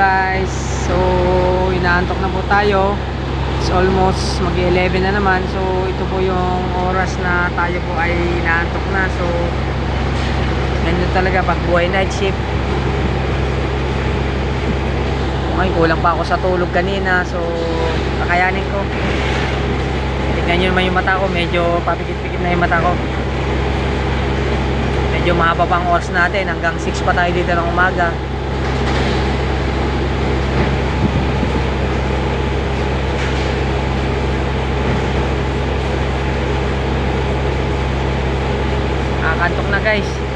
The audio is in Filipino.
guys. So inaantok na po tayo. It's almost mag-11 na naman. So ito po yung oras na tayo po ay inaantok na. So ganyan talaga pag buhay night shift. Okay, kulang pa ako sa tulog kanina. So kakayanin ko. Tignan nyo naman yung mata ko. Medyo papikit-pikit na yung mata ko. Medyo mahaba pang oras natin. Hanggang 6 pa tayo dito ng umaga. Nakakantok na guys.